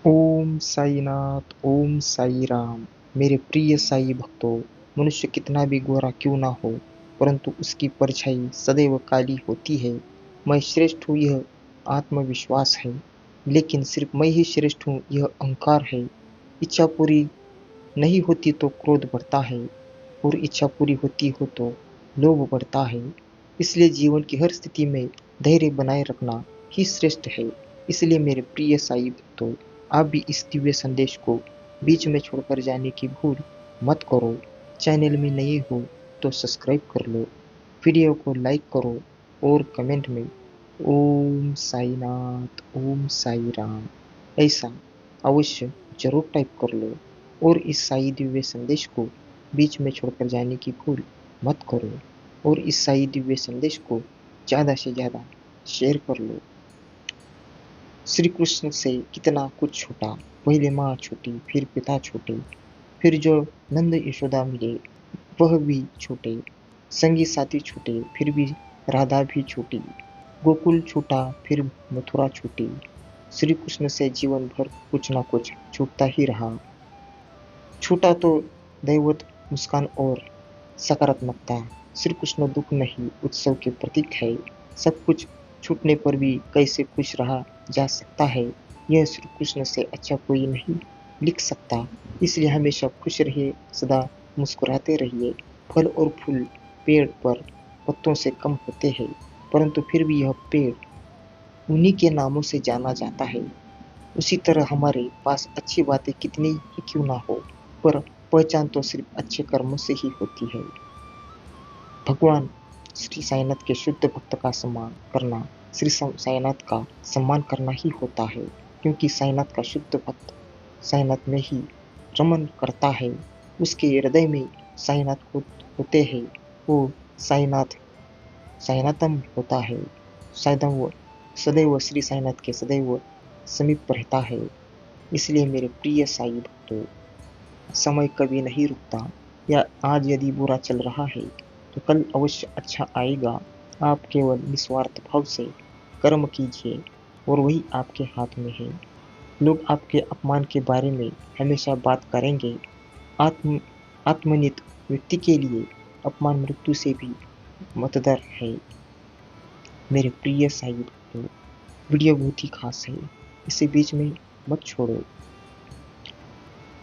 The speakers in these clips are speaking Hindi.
ओम साईनाथ, ओम साई राम। मेरे प्रिय साई भक्तों, मनुष्य कितना भी गोरा क्यों ना हो, परंतु उसकी परछाई सदैव काली होती है। मैं श्रेष्ठ हूँ यह आत्मविश्वास है, लेकिन सिर्फ मैं ही श्रेष्ठ हूँ यह अहंकार है। इच्छा पूरी नहीं होती तो क्रोध बढ़ता है, और इच्छा पूरी होती हो तो लोभ बढ़ता है। इसलिए जीवन की हर स्थिति में धैर्य बनाए रखना ही श्रेष्ठ है। इसलिए मेरे प्रिय साई भक्तों, आप भी इस दिव्य संदेश को बीच में छोड़कर जाने की भूल मत करो। चैनल में नए हो तो सब्सक्राइब कर लो, वीडियो को लाइक करो और कमेंट में ओम साईनाथ, ओम साई राम ऐसा अवश्य जरूर टाइप कर लो। और इस साई दिव्य संदेश को बीच में छोड़कर जाने की भूल मत करो, और इस साई दिव्य संदेश को ज़्यादा से ज़्यादा शेयर कर लो। श्री कृष्ण से कितना कुछ छूटा, पहले माँ छूटी, फिर पिता छूटे, फिर जो नंद यशोदा मिले वह भी छूटे, संगी साथी छूटे, फिर भी राधा भी छूटी, गोकुल छूटा, फिर मथुरा छूटी। श्री कृष्ण से जीवन भर कुछ ना कुछ छूटता ही रहा। छूटा तो दैवत, मुस्कान और सकारात्मकता। श्री कृष्ण दुख नहीं, उत्सव के प्रतीक है। सब कुछ छूटने पर भी कैसे खुश रहा जा सकता है, यह श्री कृष्ण से अच्छा कोई नहीं लिख सकता। इसलिए हमेशा खुश रहिए, सदा मुस्कुराते रहिए। फल और फूल पेड़ पर पत्तों से कम होते हैं, परंतु फिर भी यह पेड़ उन्हीं के नामों से जाना जाता है। उसी तरह हमारे पास अच्छी बातें कितनी ही क्यों ना हो, पर पहचान तो सिर्फ अच्छे कर्मों से ही होती है। भगवान श्री साईनाथ के शुद्ध भक्त का सम्मान करना श्री साईनाथ का सम्मान करना ही होता है, क्योंकि साईनाथ का शुद्ध भक्त साईनाथ में ही रमन करता है। उसके हृदय में साईनाथ होते हैं। वो साईनाथ साईनाथम होता है। सदैव सदैव श्री साईनाथ के सदैव समीप रहता है। इसलिए मेरे प्रिय साई भक्तों, समय कभी नहीं रुकता, या आज यदि बुरा चल रहा है तो कल अवश्य अच्छा आएगा। आप केवल निस्वार्थ भाव से कर्म कीजिए और वही आपके हाथ में है। लोग आपके अपमान के बारे में हमेशा बात करेंगे। आत्म आत्मनित व्यक्ति के लिए अपमान मृत्यु से भी मतदर है। मेरे प्रिय साई भक्तों, वीडियो बहुत ही खास है, इसे बीच में मत छोड़ो।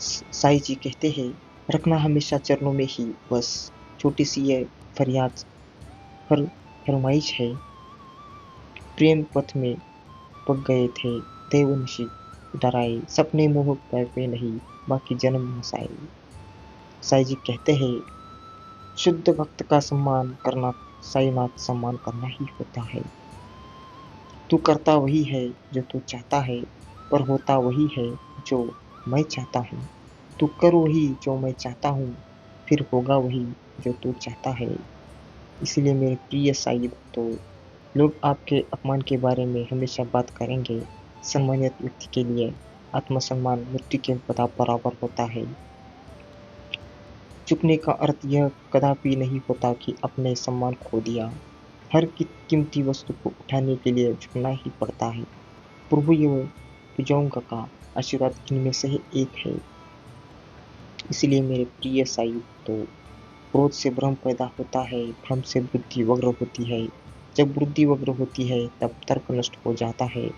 साईं जी कहते हैं, रखना हमेशा चरणों में ही बस। छोटी सी यह फरियाद फरमाइश है। प्रेम पथ में पक गए थे, देवनिशि डराए, सपने मोह पे नहीं, बाकी जन्म हंसाए। साईं जी कहते हैं, शुद्ध भक्त का सम्मान करना साईनाथ सम्मान करना ही होता है। तू करता वही है जो तू चाहता है, पर होता वही है जो मैं चाहता हूँ। तू कर वही जो मैं चाहता हूँ, फिर होगा वही जो तू चाहता है। इसलिए मेरे प्रिय साई भक्तों, लोग आपके अपमान के बारे में हमेशा बात करेंगे। सम्मानित व्यक्ति के लिए आत्मसम्मान मृत्यु के बराबर होता है। झुकने का अर्थ यह कदापि नहीं होता कि अपने सम्मान खो दिया। हर कीमती वस्तु को उठाने के लिए झुकना ही पड़ता है। प्रभु एवं पूजाओं का आशीर्वाद इनमें से ही एक है। इसलिए मेरे प्रिय साई भक्तों, क्रोध से भ्रम पैदा होता है, भ्रम से बुद्धि वक्र होती है। जब बुद्धि वक्र होती है तब तर्क नष्ट हो जाता है।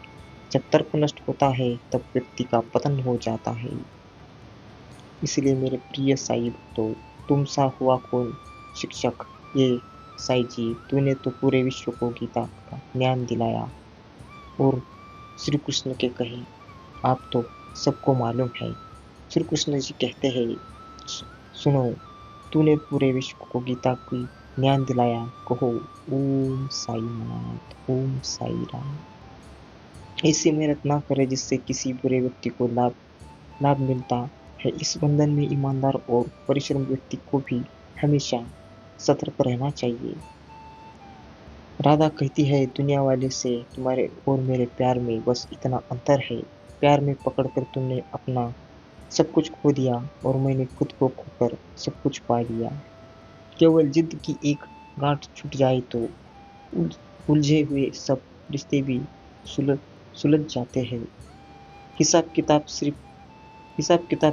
जब तर्क नष्ट होता है तब व्यक्ति का पतन हो जाता है। इसलिए मेरे प्रिय साई भक्तों, तुम सा हुआ कौन शिक्षक, ये साई जी तूने तो पूरे विश्व को गीता का ज्ञान दिलाया। और श्री कृष्ण के कहे, आप तो सबको मालूम है। श्री कृष्ण जी कहते हैं, सुनो, तूने पूरे विश्व को गीता की ज्ञान दिलाया, कहो ओम साई नाथ, ओम साई राम। ऐसी मेहनत ना करे जिससे किसी बुरे व्यक्ति को लाभ लाभ मिलता है। इस बंधन में ईमानदार और परिश्रम व्यक्ति को भी हमेशा सतर्क रहना चाहिए। राधा कहती है, दुनिया वाले से तुम्हारे और मेरे प्यार में बस इतना अंतर है, प्यार में पकड़कर तुमने अपना सब कुछ खो दिया और मैंने खुद को खोकर सब कुछ पा लिया। केवल जिद की एक गांठ छूट जाए तो उलझे हुए सब रिश्ते भी सुलझ सुलझ जाते हैं। हिसाब किताब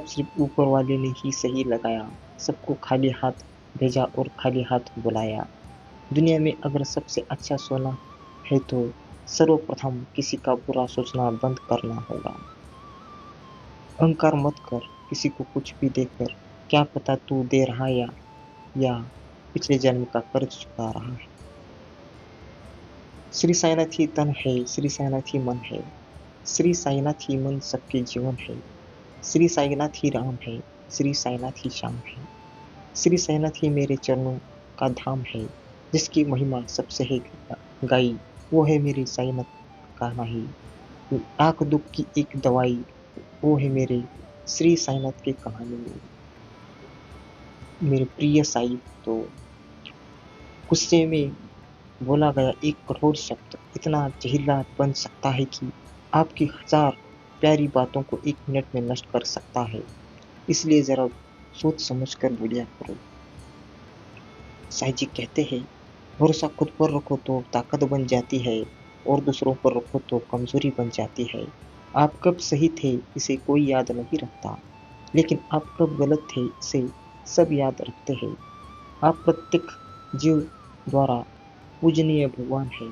सिर्फ ऊपर वाले ने ही सही लगाया। सबको खाली हाथ भेजा और खाली हाथ बुलाया। दुनिया में अगर सबसे अच्छा सोना है तो सर्वप्रथम किसी का बुरा सोचना बंद करना होगा। अहंकार मत कर किसी को कुछ भी देकर, क्या पता तू दे रहा या पिछले जन्म का कर्ज चुका रहा है। श्री साईनाथ ही तन है, श्री साईनाथ ही मन है, श्री साईनाथ ही मन सबके जीवन है, श्री साईनाथ ही राम है, श्री साईनाथ ही श्याम है, श्री साईनाथ ही मेरे चरणों का धाम है। जिसकी महिमा सबसे है गाई, वो है मेरे साईनाथ का नाही। लाख दुख की एक दवाई, वो है मेरे श्री साईनाथ की कहानी। मेरे प्रिय साई, तो गुस्से में बोला गया एक कठोर शब्द इतना जहरीला बन सकता है कि आपकी 1000 प्यारी बातों को 1 मिनट में नष्ट कर सकता है। इसलिए जरा सोच समझ कर बोलिया करो। साई जी कहते हैं, भरोसा खुद पर रखो तो ताकत बन जाती है और दूसरों पर रखो तो कमजोरी बन जाती है। आप कब सही थे इसे कोई याद नहीं रखता, लेकिन आप कब गलत थे इसे सब याद रखते हैं। आप प्रत्येक जीव द्वारा पूजनीय भगवान है।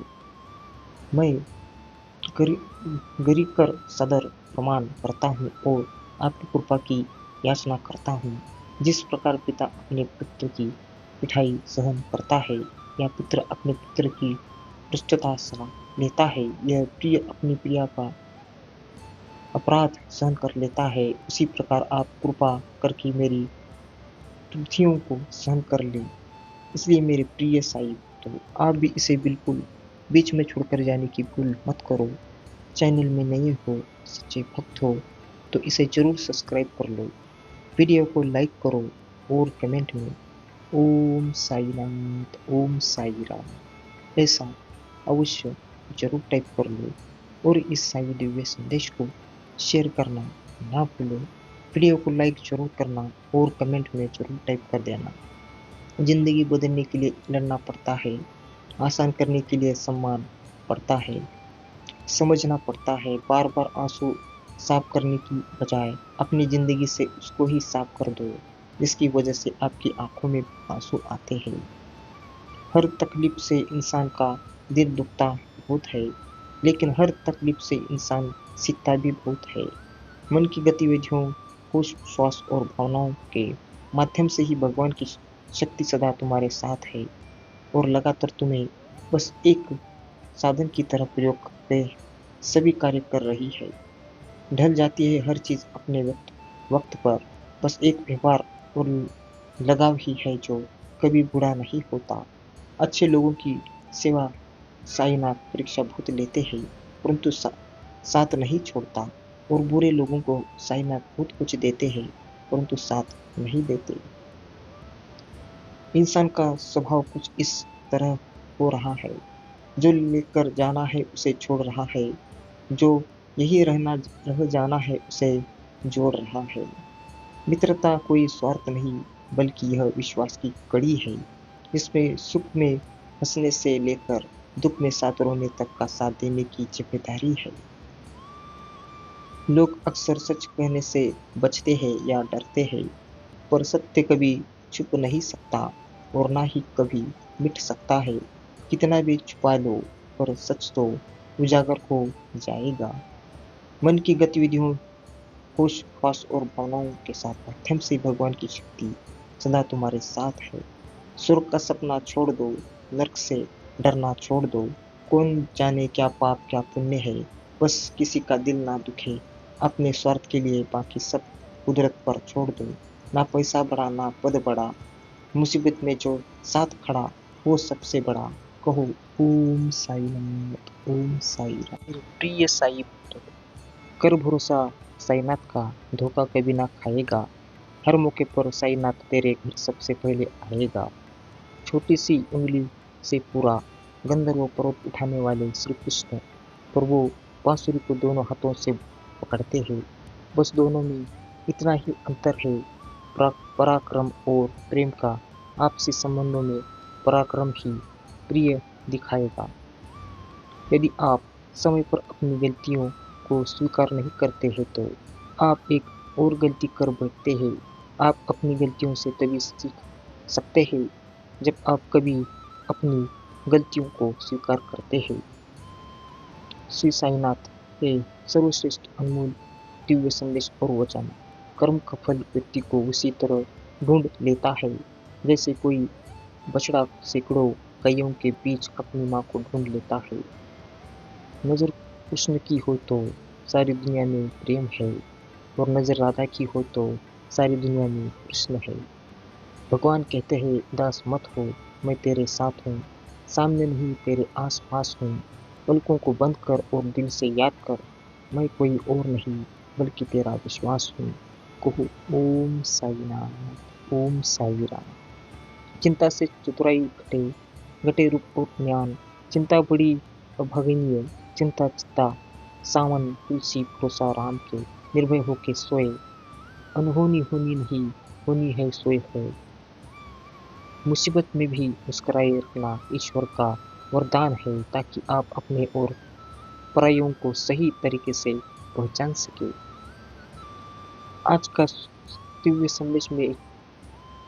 मैं गरी कर सदर प्रमाण करता हूँ और आपकी कृपा की याचना करता हूँ। जिस प्रकार पिता अपने पुत्र की पिटाई सहन करता है या पुत्र अपने पुत्र की भ्रष्टता सह लेता है, यह प्रिय अपनी प्रिया का अपराध सहन कर लेता है, उसी प्रकार आप कृपा करके मेरी त्रुटियों को सहन कर ले। इसलिए मेरे प्रिय साई, तो आप भी इसे बिल्कुल बीच में छोड़कर जाने की भूल मत करो। चैनल में नए हो, सच्चे भक्त हो तो इसे जरूर सब्सक्राइब कर लो, वीडियो को लाइक करो और कमेंट में ओम साईनाथ ओम साई राम ऐसा अवश्य जरूर टाइप कर लो और इस साई दिव्य संदेश को शेयर करना ना भूलो। वीडियो को लाइक जरूर करना और कमेंट में जरूर टाइप कर देना। जिंदगी बदलने के लिए लड़ना पड़ता है, आसान करने के लिए सम्मान पड़ता है, समझना पड़ता है। बार बार आंसू साफ करने की बजाय अपनी जिंदगी से उसको ही साफ कर दो जिसकी वजह से आपकी आंखों में आंसू आते हैं। हर तकलीफ से इंसान का दिल दुखता बहुत है, लेकिन हर तकलीफ से इंसान सीखता भी बहुत है। मन की गतिविधियों, होश, श्वास और भावनाओं के माध्यम से ही भगवान की शक्ति सदा तुम्हारे साथ है और लगातार तुम्हें बस एक साधन की तरह प्रयोग करते सभी कार्य कर रही है। ढल जाती है हर चीज अपने वक्त पर, बस एक व्यवहार और लगाव ही है जो कभी बुरा नहीं होता। अच्छे लोगों की सेवा साईनाथ परीक्षा बहुत लेते हैं, परंतु साथ नहीं छोड़ता, और बुरे लोगों को साईनाथ बहुत कुछ देते हैं परंतु साथ नहीं देते। इंसान का स्वभाव कुछ इस तरह हो रहा है, जो लेकर जाना है उसे छोड़ रहा है, जो यही रह जाना है उसे जोड़ रहा है। मित्रता कोई स्वार्थ नहीं बल्कि यह विश्वास की कड़ी है, जिसमें सुख में हंसने से लेकर दुख में साथ रोने तक का साथ देने की जिम्मेदारी है। लोग अक्सर सच कहने से बचते हैं या डरते हैं, पर सत्य कभी छुप नहीं सकता और ना ही कभी मिट सकता है। कितना भी छुपा लो पर सच तो उजागर हो जाएगा। मन की गतिविधियों, होश, ख्वास और भावनाओं के साथ माध्यम से भगवान की शक्ति सदा तुम्हारे साथ है। स्वर्ग का सपना छोड़ दो, नरक से डरना छोड़ दो। कौन जाने क्या पाप क्या पुण्य है, बस किसी का दिल ना दुखे। अपने स्वार्थ के लिए बाकी सब कुदरत पर छोड़ दो। ना पैसा बड़ा ना पद बड़ा, मुसीबत में जो साथ खड़ा वो सबसे बड़ा। कहो ओम साईनाथ ओम साई राम। प्रिय साई भक्तों, कर भरोसा साईनाथ का, धोखा कभी ना खाएगा। हर मौके पर साईनाथ तेरे घर सबसे पहले आएगा। छोटी सी उंगली से पूरा गंधर्व पर्वत उठाने वाले श्री कृष्ण प्रभु बांसुरी को दोनों हाथों से पकड़ते हैं। बस दोनों में इतना ही अंतर है, पराक्रम और प्रेम का। आपसी संबंधों में पराक्रम ही प्रिय दिखाएगा। यदि आप समय पर अपनी गलतियों को स्वीकार नहीं करते हैं तो आप एक और गलती कर बैठते हैं। आप अपनी गलतियों से तभी सीख सकते हैं जब आप कभी अपनी गलतियों को स्वीकार करते हैं। श्री साईनाथ हे सर्वश्रेष्ठ अनमोल दिव्य संदेश और वचन। कर्म का फल व्यक्ति को उसी तरह ढूंढ लेता है जैसे कोई बछड़ा सैकड़ों गायों के बीच अपनी माँ को ढूंढ लेता है। नजर कृष्ण की हो तो सारी दुनिया में प्रेम है, और नजर राधा की हो तो सारी दुनिया में कृष्ण है। भगवान कहते हैं दास मत हो, मैं तेरे साथ हूँ, सामने नहीं तेरे आस पास हूँ। पलकों को बंद कर और दिल से याद कर, मैं कोई और नहीं बल्कि तेरा विश्वास हूँ। कहो ओम साईनाथ, ओम साई राम। चिंता से चतुराई घटे, घटे रूप और ज्ञान। चिंता बड़ी अभागनीय, चिंता चित्ता सावन तुलसी भरोसा राम के। निर्भय होके सोए, अनहोनी होनी नहीं, होनी है सोए है। मुसीबत में भी मुस्कुराए रखना ईश्वर का वरदान है, ताकि आप अपने और परायों को सही तरीके से पहचान सके। आज का दिव्य संदेश में एक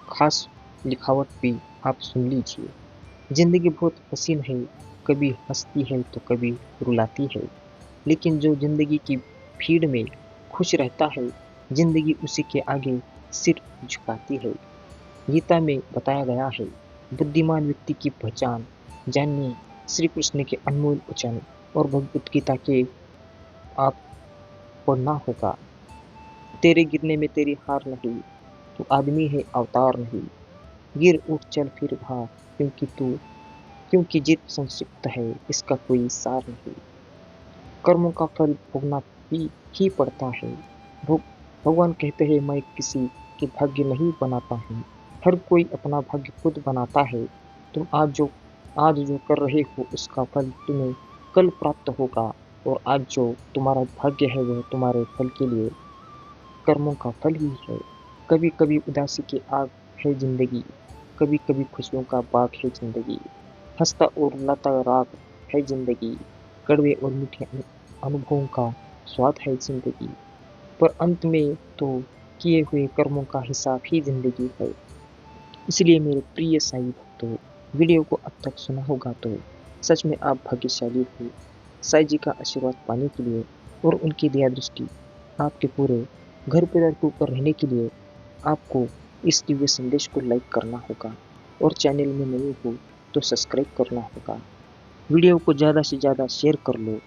खास लिखावट भी आप सुन लीजिए। जिंदगी बहुत हसीन है, कभी हंसती है तो कभी रुलाती है, लेकिन जो जिंदगी की भीड़ में खुश रहता है, जिंदगी उसी के आगे सिर झुकाती है। गीता में बताया गया है, बुद्धिमान व्यक्ति की पहचान जानने श्री कृष्ण के अनमोल वचन और भगवत गीता के आप पढ़ना होगा। तेरे गिरने में तेरी हार नहीं, तू आदमी है अवतार नहीं। गिर उठ चल फिर भाग, क्योंकि जीत संक्षिप्त है, इसका कोई सार नहीं। कर्मों का फल भोगना ही पड़ता है। भगवान कहते हैं मैं किसी के भाग्य नहीं बनाता हूँ, हर कोई अपना भाग्य खुद बनाता है। तुम आज जो कर रहे हो उसका फल तुम्हें कल प्राप्त होगा, और आज जो तुम्हारा भाग्य है वह तुम्हारे फल के लिए कर्मों का फल ही है। कभी कभी उदासी की आग है जिंदगी, कभी कभी खुशियों का बाग है जिंदगी। हंसता और रुलाता राग है जिंदगी, कड़वे और मीठे अनुभवों का स्वाद है जिंदगी। पर अंत में तो किए हुए कर्मों का हिसाब ही जिंदगी है। इसलिए मेरे प्रिय साई भक्तों, वीडियो को अब तक सुना होगा तो सच में आप भाग्यशाली हो। साई जी का आशीर्वाद पाने के लिए और उनकी दया दृष्टि आपके पूरे घर परिवार के ऊपर रहने के लिए आपको इस दिव्य संदेश को लाइक करना होगा, और चैनल में नए हो तो सब्सक्राइब करना होगा। वीडियो को ज़्यादा से ज़्यादा शेयर कर लो,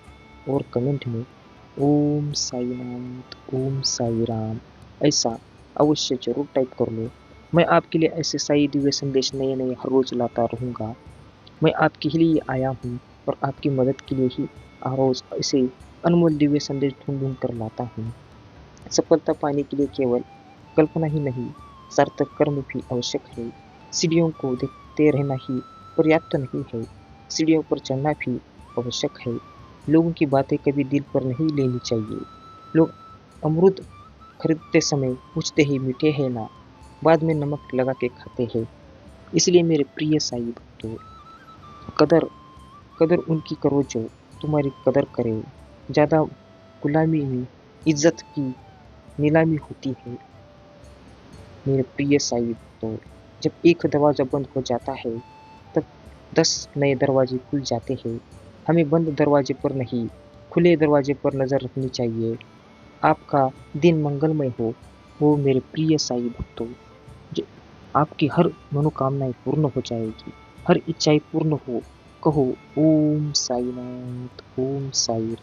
और कमेंट में ओम साईनाथ, ओम साई राम ऐसा अवश्य जरूर टाइप कर लो। मैं आपके लिए ऐसे साई दिव्य संदेश नए नए हर रोज लाता रहूँगा। मैं आपके ही लिए आया हूँ, और आपकी मदद के लिए ही हर रोज ऐसे अनमोल दिव्य संदेश ढूंढ ढूंढ कर लाता हूँ। सफलता पाने के लिए केवल कल्पना ही नहीं, सार्थक कर्म भी आवश्यक है। सीढ़ियों को देखते रहना ही पर्याप्त नहीं है, सीढ़ियों पर चढ़ना भी आवश्यक है। लोगों की बातें कभी दिल पर नहीं लेनी चाहिए। लोग अमरूद खरीदते समय पूछते ही मीठे हैं ना, बाद में नमक लगा के खाते हैं। इसलिए मेरे प्रिय साई भक्तों, कदर कदर उनकी करो जो तुम्हारी कदर करे। ज़्यादा गुलामी में इज्जत की नीलामी होती है। मेरे प्रिय साई भक्तों, जब एक दरवाज़ा बंद हो जाता है तब 10 नए दरवाजे खुल जाते हैं। हमें बंद दरवाजे पर नहीं, खुले दरवाजे पर नज़र रखनी चाहिए। आपका दिन मंगलमय हो मेरे प्रिय साई भक्तों। आपकी हर मनोकामनाएं पूर्ण हो जाएगी, हर इच्छाएं पूर्ण हो। कहो ओम साईनाथ, ओम साई राम।